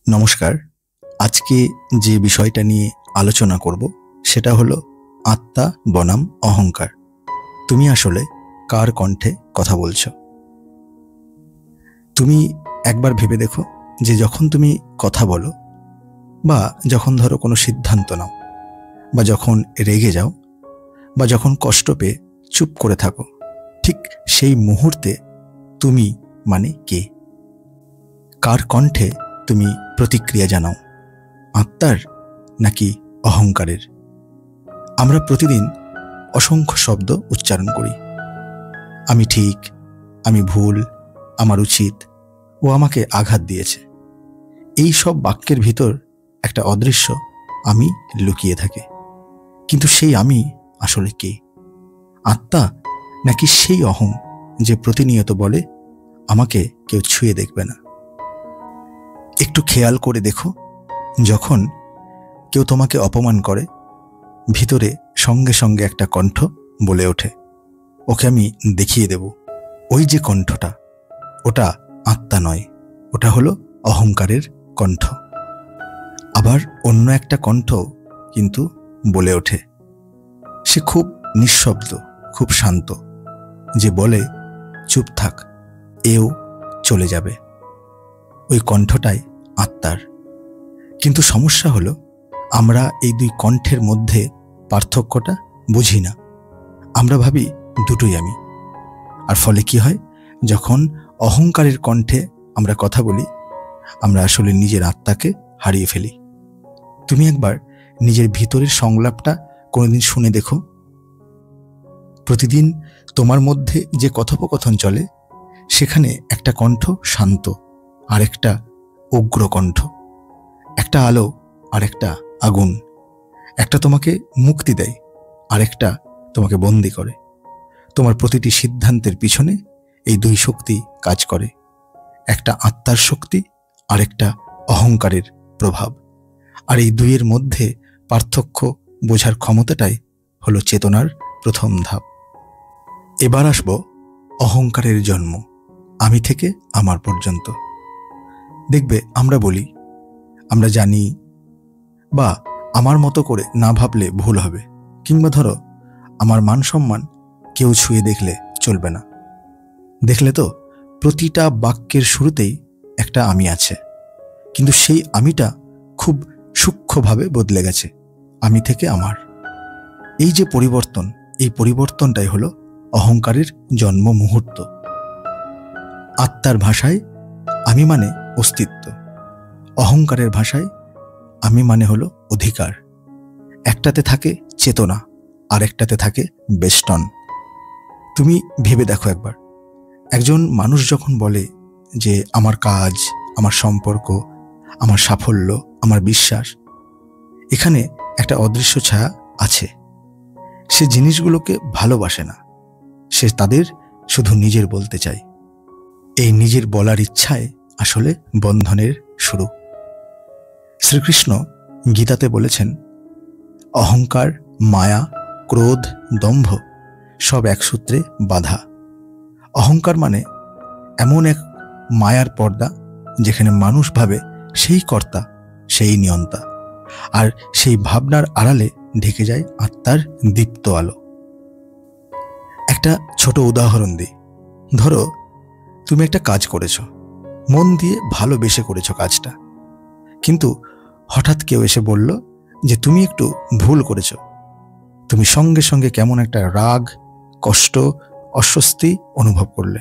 নমস্কার। আজকে যে বিষয়টা নিয়ে আলোচনা করব সেটা হলো আত্মা বনাম অহংকার। তুমি আসলে কার কণ্ঠে কথা বলছো? তুমি একবার ভেবে দেখো যে যখন তুমি কথা বলো বা যখন ধরো কোনো সিদ্ধান্ত নাও বা যখন রেগে যাও বা যখন কষ্ট পেয়ে চুপ করে থাকো, ঠিক সেই মুহূর্তে তুমি মানে কে? কার কণ্ঠে তুমি প্রতিক্রিয়া জানাও? আত্মার নাকি অহংকারের? আমরা প্রতিদিন অসংখ্য শব্দ উচ্চারণ করি। আমি ঠিক, আমি ভুল, আমার উচিত, ও আমাকে আঘাত দিয়েছে। এই সব বাক্যের ভিতর একটা অদৃশ্য আমি লুকিয়ে থাকে। কিন্তু সেই আমি আসলে কে? আত্মা নাকি সেই অহং যে প্রতিনিয়ত বলে আমাকে কেউ ছুঁয়ে দেখবে না? একটু খেয়াল করে দেখো, যখন কেউ তোমাকে অপমান করে, ভিতরে সঙ্গে সঙ্গে একটা কণ্ঠ বলে ওঠে, ওকে আমি দেখিয়ে দেব। ওই যে কণ্ঠটা, ওটা আত্মা নয়, ওটা হলো অহংকারের কণ্ঠ। আবার অন্য একটা কণ্ঠ কিন্তু বলে ওঠে, সে খুব নিঃশব্দ, খুব শান্ত, যে বলে চুপ থাক, এও চলে যাবে। ওই কণ্ঠটাই আত্মার। কিন্তু সমস্যা হলো, আমরা এই দুই কণ্ঠের মধ্যে পার্থক্যটা বুঝি না। আমরা ভাবি দুটোই আমি। আর ফলে কি হয়, যখন অহংকারের কণ্ঠে আমরা কথা বলি, আমরা আসলে নিজের আত্মাকে হারিয়ে ফেলি। তুমি একবার নিজের ভিতরের সংলাপটা কোনোদিন শুনে দেখো। প্রতিদিন তোমার মধ্যে যে কথোপকথন চলে, সেখানে একটা কণ্ঠ শান্ত, আর একটা উগ্র কণ্ঠ, একটা আলো আর একটা আগুন, একটা তোমাকে মুক্তি দেয় আর একটা তোমাকে বন্দি করে। তোমার প্রতিটি সিদ্ধান্তের পিছনে এই দুই শক্তি কাজ করে, একটা আত্মার শক্তি আর একটা অহংকারের প্রভাব। আর এই দুইয়ের মধ্যে পার্থক্য বোঝার ক্ষমতাটাই হলো চেতনার প্রথম ধাপ। এবার আসবো অহংকারের জন্ম, আমি থেকে আমার পর্যন্ত। দেখবে আমরা বলি আমরা জানি, বা আমার মতো করে না ভাবলে ভুল হবে, কিংবা ধরো আমার মান সম্মান কেউ ছুঁয়ে দেখলে চলবে না। দেখলে তো, প্রতিটা বাক্যের শুরুতেই একটা আমি আছে, কিন্তু সেই আমিটা খুব সূক্ষ্মভাবে বদলে গেছে, আমি থেকে আমার। এই যে পরিবর্তন, এই পরিবর্তনটাই হলো অহংকারের জন্ম মুহূর্ত। আত্মার ভাষায় আমি মানে অস্তিত্ব, অহংকারের ভাষায় আমি মানে হলো অধিকার। একটাতে থাকে চেতনা, আর একটাতে থাকে বেষ্টন। তুমি ভেবে দেখো একবার, একজন মানুষ যখন বলে যে আমার কাজ, আমার সম্পর্ক, আমার সাফল্য, আমার বিশ্বাস, এখানে একটা অদৃশ্য ছায়া আছে। সে জিনিসগুলোকে ভালোবাসে না, সে তাদের শুধু নিজের বলতে চায়। এই নিজের বলার ইচ্ছায় আসলে বন্ধনের শুরু। শ্রীকৃষ্ণ গীতাতে বলেছেন, অহংকার, মায়া, ক্রোধ, দম্ভ সব এক সূত্রে বাঁধা। অহংকার মানে এমন এক মায়ার পর্দা, যেখানে মানুষ ভাবে সেই কর্তা, সেই নিয়ন্তা, আর সেই ভাবনার আড়ালে ঢেকে যায় আত্মার দীপ্ত আলো। একটা ছোট উদাহরণ দিই। ধরো তুমি একটা কাজ করেছো, মন দিয়ে ভালোবেসে করেছো কাজটা, কিন্তু হঠাৎ কেউ এসে বলল যে তুমি একটু ভুল করেছো। তুমি সঙ্গে সঙ্গে কেমন একটা রাগ, কষ্ট, অস্বস্তি অনুভব করলে।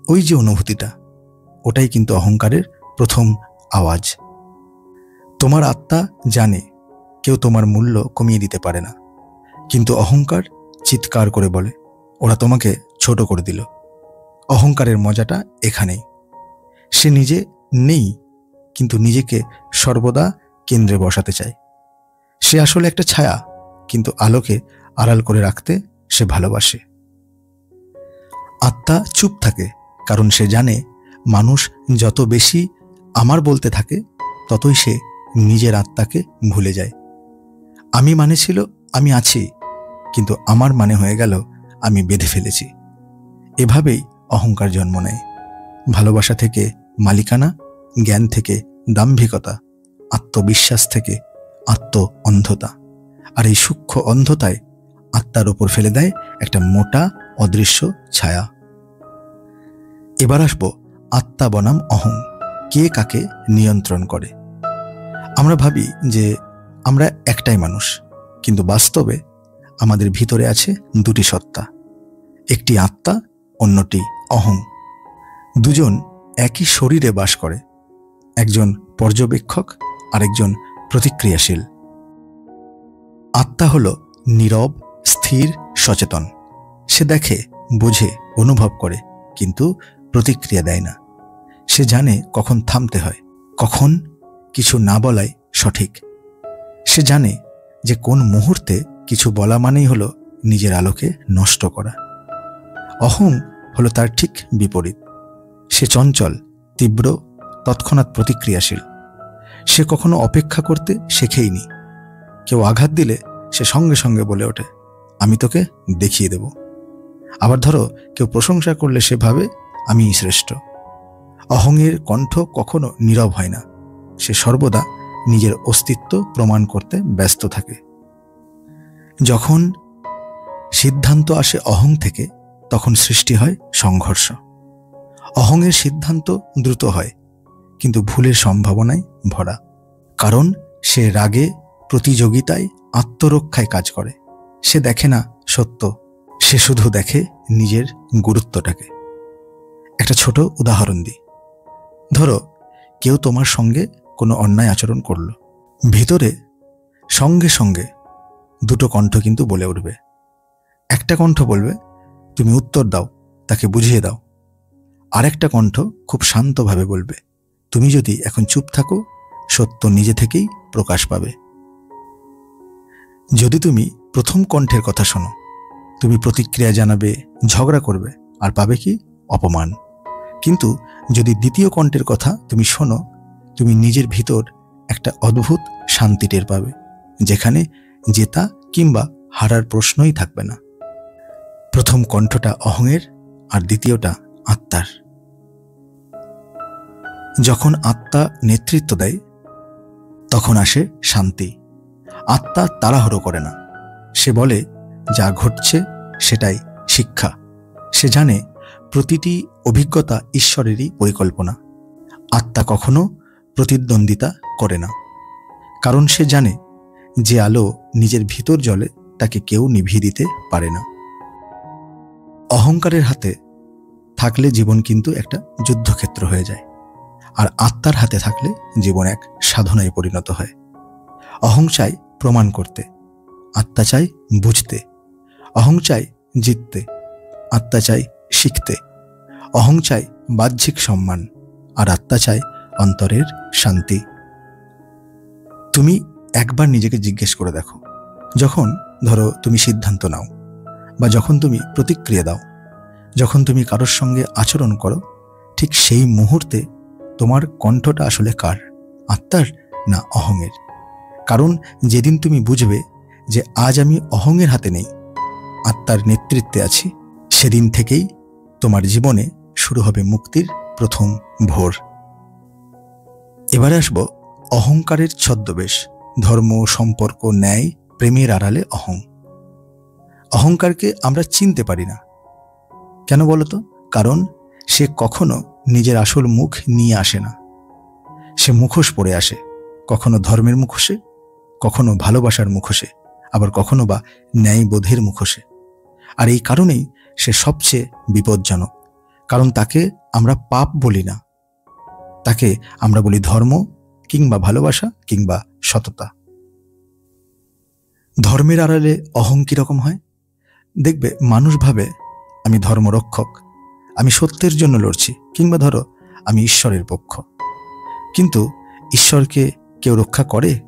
ওই যে অনুভূতিটা, ওটাই কিন্তু অহংকারের প্রথম আওয়াজ। তোমার আত্মা জানে কেউ তোমার মূল্য কমিয়ে দিতে পারে না, কিন্তু অহংকার চিৎকার করে বলে ওরা তোমাকে ছোট করে দিল। অহংকারের মজাটা এখানেই। সে নিজে নেই, কিন্তু নিজেকে সর্বদা কেন্দ্রে বসাতে চায়। সে আসলে একটা ছায়া, কিন্তু আলোকে আড়াল করে রাখতে সে ভালোবাসে। আত্মা চুপ থাকে, কারণ সে জানে মানুষ যত বেশি আমার বলতে থাকে, ততই সে নিজের আত্মাকে ভুলে যায়। আমি মানে ছিল আমি আছি, কিন্তু আমার মানে হয়ে গেল আমি বেঁধে ফেলেছি। এভাবেই অহংকার জন্ম নেয়। ভালোবাসা থেকে মালিকানা, জ্ঞান থেকে দাম্ভিকতা, আত্মবিশ্বাস থেকে আত্ম অন্ধতা। আর এই সূক্ষ্ম অন্ধতায় আত্মার ওপর ফেলে দেয় একটা মোটা অদৃশ্য ছায়া। এবার আসব আত্মা বনাম অহং, কে কাকে নিয়ন্ত্রণ করে। আমরা ভাবি যে আমরা একটাই মানুষ, কিন্তু বাস্তবে আমাদের ভিতরে আছে দুটি সত্তা, একটি আত্মা, অন্যটি অহং। দুজন একই শরীরে বাস করে, একজন পর্যবেক্ষক আরেকজন প্রতিক্রিয়াশীল। আত্মা হল নীরব, স্থির, সচেতন। সে দেখে, বোঝে, অনুভব করে, কিন্তু প্রতিক্রিয়া দেয় না। সে জানে কখন থামতে হয়, কখন কিছু না বলাই সঠিক। সে জানে যে কোন মুহূর্তে কিছু বলা মানেই হলো নিজের আলোকে নষ্ট করা। অহং হলো তার ঠিক বিপরীত। সে চঞ্চল, তীব্র, তৎক্ষণাৎ প্রতিক্রিয়াশীল। সে কখনো অপেক্ষা করতে শেখেইনি। কেউ আঘাত দিলে সে সঙ্গে সঙ্গে বলে ওঠে, আমি তোকে দেখিয়ে দেব। আবার ধরো কেউ প্রশংসা করলে সে ভাবে, আমিই শ্রেষ্ঠ। অহংয়ের কণ্ঠ কখনো নীরব হয় না। সে সর্বদা নিজের অস্তিত্ব প্রমাণ করতে ব্যস্ত থাকে। যখন সিদ্ধান্ত আসে অহং থেকে, তখন সৃষ্টি হয় সংঘর্ষ। অহংয়ের সিদ্ধান্ত দ্রুত হয়, কিন্তু ভুলের সম্ভাবনায় ভরা। কারণ সে রাগে, প্রতিযোগিতায়, আত্মরক্ষায় কাজ করে। সে দেখে না সত্য, সে শুধু দেখে নিজের গুরুত্বটাকে। একটা ছোট উদাহরণ দিই। ধরো কেউ তোমার সঙ্গে কোনো অন্যায় আচরণ করলো। ভিতরে সঙ্গে সঙ্গে দুটো কণ্ঠ কিন্তু বলে উঠবে। একটা কণ্ঠ বলবে, তুমি উত্তর দাও, তাকে বুঝিয়ে দাও। আরেকটা কণ্ঠ খুব শান্তভাবে বলবে, তুমি যদি এখন চুপ থাকো, সত্য নিজে থেকেই প্রকাশ পাবে। যদি তুমি প্রথম কণ্ঠের কথা শোনো, তুমি প্রতিক্রিয়া জানাবে, ঝগড়া করবে, আর পাবে কি? অপমান। কিন্তু যদি দ্বিতীয় কণ্ঠের কথা তুমি শোনো, তুমি নিজের ভিতর একটা অদ্ভুত শান্তি টের পাবে, যেখানে জেতা কিংবা হারার প্রশ্নই থাকবে না। প্রথম কণ্ঠটা অহংয়ের, আর দ্বিতীয়টা আত্মার। যখন আত্মা নেতৃত্ব দেয়, তখন আসে শান্তি। আত্মা তাড়াহুড়ো করে না। সে বলে, যা ঘটছে সেটাই শিক্ষা। সে জানে প্রতিটি অভিজ্ঞতা ঈশ্বরেরই পরিকল্পনা। আত্মা কখনো প্রতিদ্বন্দ্বিতা করে না, কারণ সে জানে যে আলো নিজের ভিতর জ্বলে তাকে কেউ নিভিয়ে দিতে পারে না। অহংকারের হাতে থাকলে জীবন কিন্তু একটা যুদ্ধক্ষেত্র হয়ে যায়, আর আত্মার হাতে থাকলে জীবন এক সাধনায় পরিণত হয়। অহং চাই প্রমাণ করতে, আত্মা চাই বুঝতে। অহং চাই জিততে, আত্মা চাই শিখতে। অহং চাই বাহ্যিক সম্মান, আর আত্মা চাই অন্তরের শান্তি। তুমি একবার নিজেকে জিজ্ঞেস করে দেখো, যখন ধরো তুমি সিদ্ধান্ত নাও, বা যখন তুমি প্রতিক্রিয়া দাও, যখন তুমি কারোর সঙ্গে আচরণ করো, ঠিক সেই মুহূর্তে তোমার কণ্ঠটা আসলে কার? আত্মার না অহংয়ের? কারণ যেদিন তুমি বুঝবে যে আজ আমি অহংয়ের হাতে নেই, আত্মার নেতৃত্বে আছি, সেদিন থেকেই তোমার জীবনে শুরু হবে মুক্তির প্রথম ভোর। এবারে আসব অহংকারের ছদ্মবেশ, ধর্ম, সম্পর্ক, ন্যায়, প্রেমের আড়ালে অহং। অহংকারকে আমরা চিনতে পারি না। কেন বলতো? কারণ সে কখনো নিজের আসল মুখ নিয়ে আসে না। সে মুখোশ পরে আসে, কখনো ধর্মের মুখোশে, কখনো ভালোবাসার মুখোশে, আবার কখনো বা ন্যায়বোধের মুখোশে। আর এই কারণেই সে সবচেয়ে বিপজ্জনক। কারণ তাকে আমরা পাপ বলি না, তাকে আমরা বলি ধর্ম, কিংবা ভালোবাসা, কিংবা সততা। ধর্মের আড়ালে অহং কিরকম হয়? দেখবে মানুষ ভাবে, আমি ধর্মরক্ষক, আমি সত্যের জন্য লড়ছি, কিংবা ধরো আমি ঈশ্বরের পক্ষ। কিন্তু ঈশ্বরকে কেউ রক্ষা করে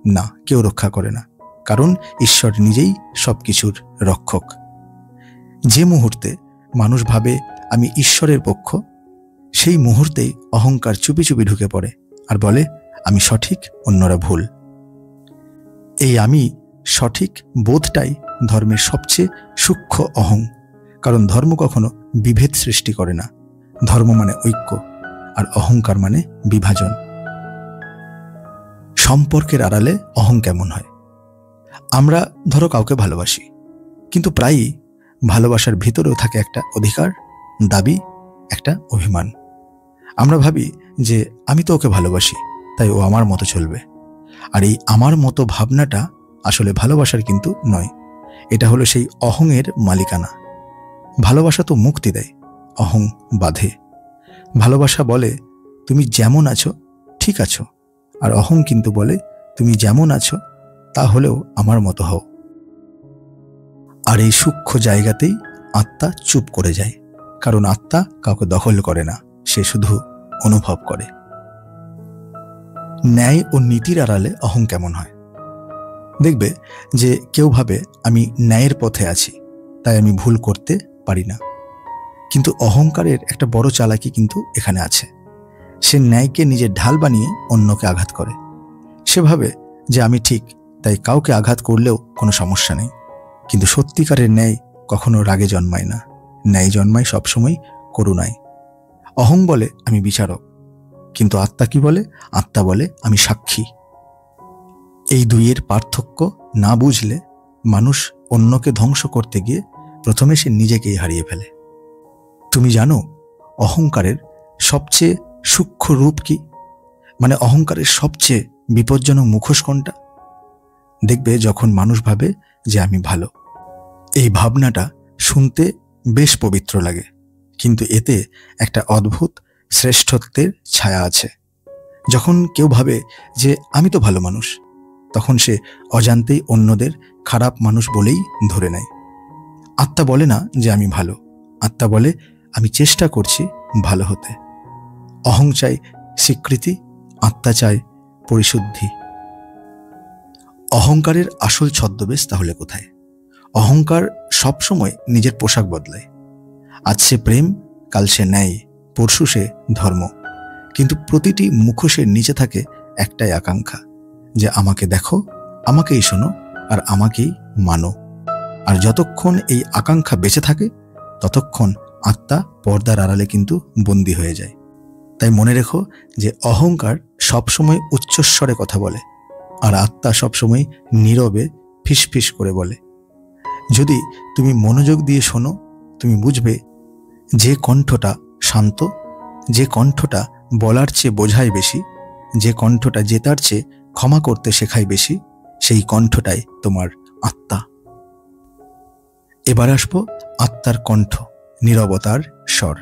না, কেউ রক্ষা করে না। কারণ ঈশ্বর নিজেই সবকিছুর রক্ষক। যে মুহূর্তে মানুষ ভাবে আমি ঈশ্বরের পক্ষ, সেই মুহূর্তেই অহংকার চুপি চুপি ঢুকে পড়ে আর বলে, আমি সঠিক, অন্যরা ভুল। এই আমি সঠিক বোধটাই ধর্মের সবচেয়ে সূক্ষ্ম অহং। কারণ ধর্ম কখনো বিভেদ সৃষ্টি করে না। ধর্ম মানে ঐক্য, আর অহংকার মানে বিভাজন। সম্পর্কের আড়ালে অহং কেমন হয়? আমরা ধরো কাউকে ভালোবাসি, কিন্তু প্রায়ই ভালোবাসার ভিতরেও থাকে একটা অধিকার, দাবি, একটা অভিমান। আমরা ভাবি যে আমি তো ওকে ভালোবাসি, তাই ও আমার মতো চলবে। আর এই আমার মতো ভাবনাটা আসলে ভালোবাসার কিন্তু নয়, এটা হলো সেই অহংয়ের মালিকানা। ভালোবাসা তো মুক্তি দেয়, অহং বাঁধে। ভালোবাসা বলে তুমি যেমন আছো ঠিক আছো, আর অহং কিন্তু বলে তুমি যেমন আছো তা হলেও আমার মতো হও। আর এই সূক্ষ্ম জায়গাতেই আত্মা চুপ করে যায়, কারণ আত্মা কাউকে দখল করে না, সে শুধু অনুভব করে। ন্যায় ও নীতির আড়ালে অহং কেমন হয়? দেখবে যে কেউ ভাবে আমি ন্যায়ের পথে আছি, তাই আমি ভুল করতে পারি না। কিন্তু অহংকারের একটা বড় চালাকি কিন্তু এখানে আছে। সে ন্যায়কে নিজের ঢাল বানিয়ে অন্যকে আঘাত করে। সে ভাবে যে আমি ঠিক, তাই কাউকে আঘাত করলেও কোনো সমস্যা নেই। কিন্তু সত্যিকারের ন্যায় কখনো রাগে জন্মায় না, ন্যায় জন্মায় সবসময় করুণায়। অহং বলে আমি বিচারক, কিন্তু আত্মা কি বলে? আত্মা বলে আমি সাক্ষী। এই দুইয়ের পার্থক্য না বুঝলে মানুষ অন্যকে ধ্বংস করতে গিয়ে প্রথমে সে নিজেকেই হারিয়ে ফেলে। তুমি জানো অহংকারের সবচেয়ে সূক্ষ্ম রূপ কি? মানে অহংকারের সবচেয়ে বিপজ্জনক মুখোশ কোনটা? দেখবে যখন মানুষ ভাবে যে আমি ভালো। এই ভাবনাটা শুনতে বেশ পবিত্র লাগে, কিন্তু এতে একটা অদ্ভুত শ্রেষ্ঠত্বের ছায়া আছে। যখন কেউ ভাবে যে আমি তো ভালো মানুষ, তখন সে অজান্তেই অন্যদের খারাপ মানুষ বলেই ধরে নেয়। আত্মা বলে না যে আমি ভালো, আত্মা বলে আমি চেষ্টা করছি ভালো হতে। অহং চাই স্বীকৃতি, আত্মা চায় পরিশুদ্ধি। অহংকারের আসল ছদ্মবেশ তাহলে কোথায়? অহংকার সবসময় নিজের পোশাক বদলায়। আজ সে প্রেম, কাল সে ন্যায়, পরশু সে ধর্ম। কিন্তু প্রতিটি মুখোশের নিচে থাকে একটাই আকাঙ্ক্ষা, যে আমাকে দেখো, আমাকেই শোনো, আর আমাকেই মানো। আর যতক্ষণ এই আকাঙ্ক্ষা বেঁচে থাকে ততক্ষণ আত্মা পর্দার আড়ালে কিন্তু বন্দী হয়ে যায়। তাই মনে রেখো যে অহংকার সবসময় উচ্চস্বরে কথা বলে, আর আত্মা সবসময় নীরবে ফিসফিস করে বলে। যদি তুমি মনোযোগ দিয়ে শোনো, তুমি বুঝবে যে কণ্ঠটা শান্ত, যে কণ্ঠটা বলার চেয়ে বোঝায় বেশি, যে কণ্ঠটা জেতার চেয়ে ক্ষমা করতে শেখায় বেশি, সেই কণ্ঠটাই তোমার আত্মা। এবার আসবো আত্মার কণ্ঠ, নীরবতার স্বর।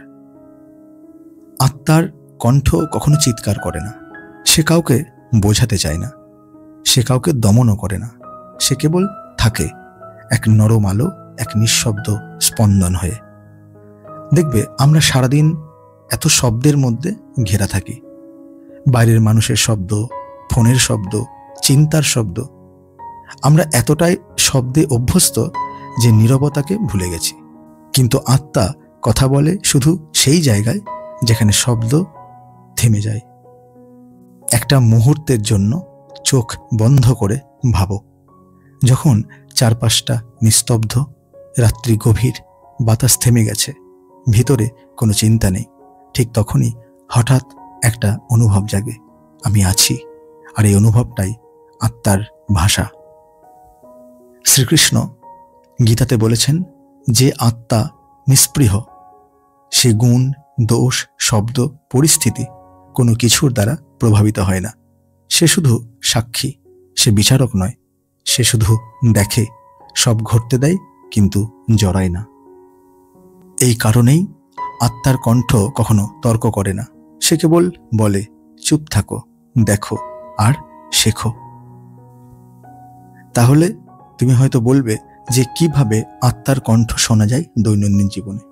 আত্মার কণ্ঠ কখনো চিৎকার করে না, সে কাউকে বোঝাতে চায় না, সে কাউকে দমনও করে না। সে কেবল থাকে, এক নরম আলো, এক নিঃশব্দ স্পন্দন হয়ে। দেখবে আমরা সারাদিন এত শব্দের মধ্যে ঘেরা থাকি, বাইরের মানুষের শব্দ, ফোনের শব্দ, চিন্তার শব্দ। আমরা এতটাই শব্দে অভ্যস্ত যে নীরবতাকে ভুলে গেছি। কিন্তু আত্মা কথা বলে শুধু সেই জায়গায় যেখানে শব্দ থেমে যায়। একটা মুহূর্তের জন্য চোখ বন্ধ করে ভাবো, যখন চারপাশটা নিস্তব্ধ, রাত্রি গভীর, বাতাস থেমে গেছে, ভিতরে কোনো চিন্তা নেই, ঠিক তখনই হঠাৎ একটা অনুভব জাগে, আমি আছি। আর এই অনুভবটাই আত্মার ভাষা। শ্রীকৃষ্ণ গীতাতে বলেছেন যে আত্মা নিস্পৃহ, সে গুণ, দোষ, শব্দ, পরিস্থিতি কোনো কিছুর দ্বারা প্রভাবিত হয় না। সে শুধু সাক্ষী, সে বিচারক নয়, সে শুধু দেখে, সব ঘটতে দেয় কিন্তু জড়ায় না। এই কারণেই আত্মার কণ্ঠ কখনো তর্ক করে না, সে কেবল বলে চুপ থাকো, দেখো আর শেখো। তাহলে তুমি হয়তো বলবে যে কিভাবে আত্মার কণ্ঠ শোনা যায় দৈনন্দিন জীবনে?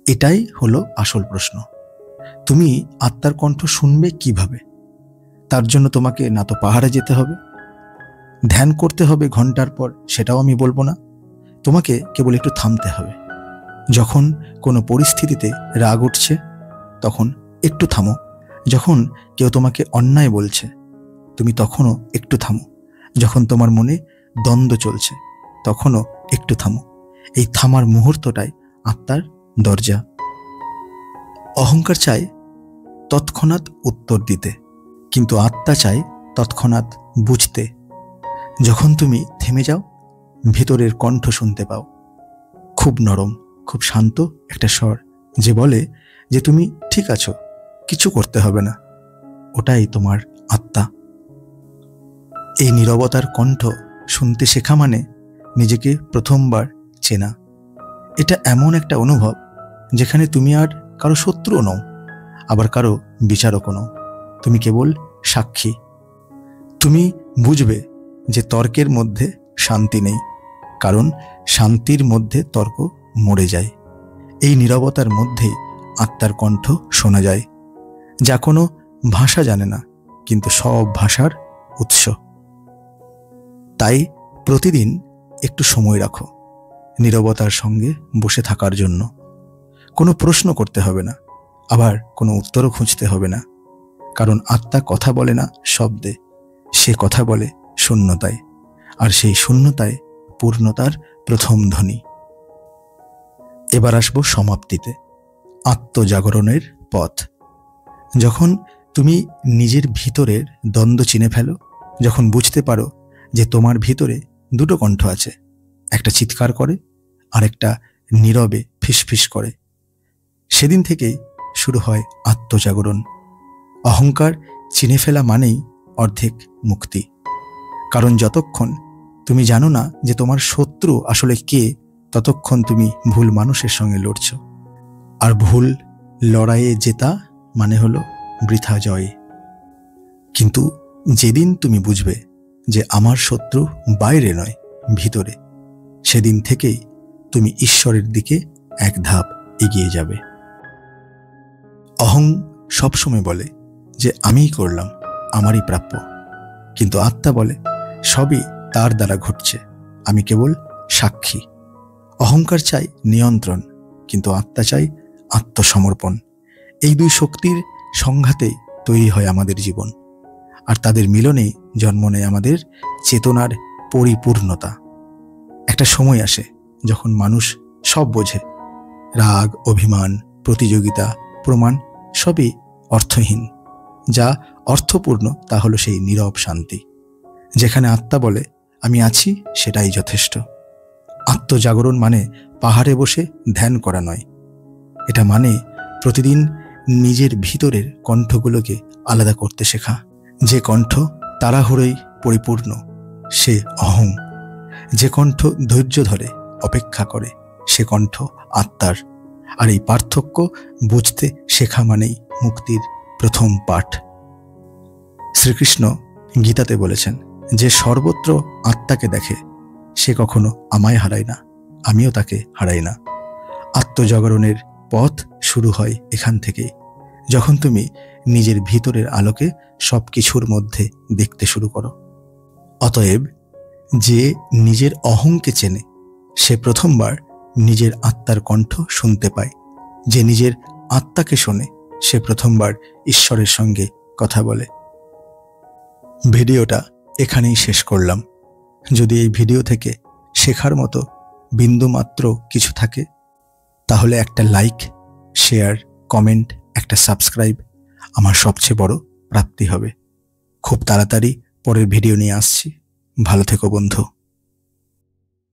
এটাই হলো আসল প্রশ্ন। তুমি আত্মার কণ্ঠ শুনবে কিভাবে? তার জন্য তোমাকে না তো পাহাড়ে যেতে হবে, ধ্যান করতে হবে ঘন্টার পর, সেটাও আমি বলবো না। তোমাকে কেবল একটু থামতে হবে। যখন কোনো পরিস্থিতিতে রাগ উঠছে তখন একটু থামো। যখন কেউ তোমাকে অন্যায় বলছে তুমি তখনও একটু থামো। যখন তোমার মনে দ্বন্দ্ব চলছে তখনও একটু থামো। এই থামার মুহূর্তটাই আত্মার দরজা। অহংকার চায় তৎক্ষণাৎ উত্তর দিতে, কিন্তু আত্মা চায় তৎক্ষণাৎ বুঝতে। যখন তুমি থেমে যাও, ভিতরের কণ্ঠ শুনতে পাও, খুব নরম, খুব শান্ত একটা স্বর, যে বলে যে তুমি ঠিক আছো, কিছু করতে হবে না। ওটাই তোমার আত্মা। এই নীরবতার কণ্ঠ শুনতে শেখা মানে নিজেকে প্রথমবার চেনা। এটা এমন একটা অনুভব যেখানে তুমি আর কারো শত্রুও নও, আবার কারো বিচারকও নও। তুমি কেবল সাক্ষী। তুমি বুঝবে যে তর্কের মধ্যে শান্তি নেই, কারণ শান্তির মধ্যে তর্ক মরে যায়। এই নীরবতার মধ্যেই আত্মার কণ্ঠ শোনা যায়, যা কোনো ভাষা জানে না, কিন্তু সব ভাষার উৎস। তাই প্রতিদিন একটু সময় রাখো নীরবতার সঙ্গে বসে থাকার জন্য। কোনো প্রশ্ন করতে হবে না, আবার কোনো উত্তরও খুঁজতে হবে না, কারণ আত্মা কথা বলে না শব্দে, সে কথা বলে শূন্যতায়, আর সেই শূন্যতায় পূর্ণতার প্রথম ধ্বনি। এবার আসবো সমাপ্তিতে, আত্মজাগরণের পথ। যখন তুমি নিজের ভিতরের দ্বন্দ্ব চিনে ফেলো, যখন বুঝতে পারো যে তোমার ভিতরে দুটো কণ্ঠ আছে, একটা চিৎকার করে আর একটা নীরবে ফিসফিস করে, সেদিন থেকেই শুরু হয় আত্মজাগরণ। অহংকার চিনে ফেলা মানেই অর্ধেক মুক্তি, কারণ যতক্ষণ তুমি জানো না যে তোমার শত্রু আসলে কে, ততক্ষণ তুমি ভুল মানুষের সঙ্গে লড়ছ। আর ভুল লড়াইয়ে জেতা মানে হলো বৃথা জয়। কিন্তু যেদিন তুমি বুঝবে যে আমার শত্রু বাইরে নয়, ভিতরে, সেদিন থেকেই তুমি ঈশ্বরের দিকে এক ধাপ এগিয়ে যাবে। অহং সবসময় বলে যে আমিই করলাম, আমারই প্রাপ্য, কিন্তু আত্মা বলে সবই তার দ্বারা ঘটছে, আমি কেবল সাক্ষী। অহংকার চাই নিয়ন্ত্রণ, কিন্তু আত্মা চাই আত্মসমর্পণ। এই দুই শক্তির সংঘাতেই তৈরি হয় আমাদের জীবন, আর তাদের মিলনেই জন্ম নেয় আমাদের চেতনার পরিপূর্ণতা। একটা সময় আসে যখন মানুষ সব বোঝে, রাগ, অভিমান, প্রতিযোগিতা, প্রমাণ সবই অর্থহীন। যা অর্থপূর্ণ তা হলো সেই নীরব শান্তি, যেখানে আত্মা বলে আমি আছি, সেটাই যথেষ্ট। আত্মজাগরণ মানে পাহাড়ে বসে ধ্যান করা নয়, এটা মানে প্রতিদিন নিজের ভিতরের কণ্ঠগুলোকে আলাদা করতে শেখা। যে কণ্ঠ তাড়াহুড়োই পরিপূর্ণ সে অহং, যে কণ্ঠ ধৈর্য ধরে অপেক্ষা করে সে কণ্ঠ আত্মার। আর এই পার্থক্য বুঝতে শেখা মানেই মুক্তির প্রথম পাঠ। শ্রীকৃষ্ণ গীতাতে বলেছেন যে সর্বত্র আত্মাকে দেখে সে কখনো আমায় হারায় না, আমিও তাকে হারাই না। আত্মজাগরণের পথ শুরু হয় এখান থেকেই, যখন তুমি নিজের ভিতরের আলোকে সব কিছুর মধ্যে দেখতে শুরু করো। অতএব যে নিজের অহংকে চেনে সে প্রথমবার নিজের আত্মার কণ্ঠ শুনতে পায়। যে নিজের আত্মাকে শোনে সে প্রথমবার ঈশ্বরের সঙ্গে কথা বলে। ভিডিওটা এখানেই শেষ করলাম। যদি এই ভিডিও থেকে শেখার মতো বিন্দুমাত্র কিছু থাকে, তাহলে একটা লাইক, শেয়ার, কমেন্ট, একটা সাবস্ক্রাইব আমার সবচেয়ে বড় প্রাপ্তি হবে। খুব তাড়াতাড়ি পরের ভিডিও নিয়ে আসছি। ভালো থেকো বন্ধু।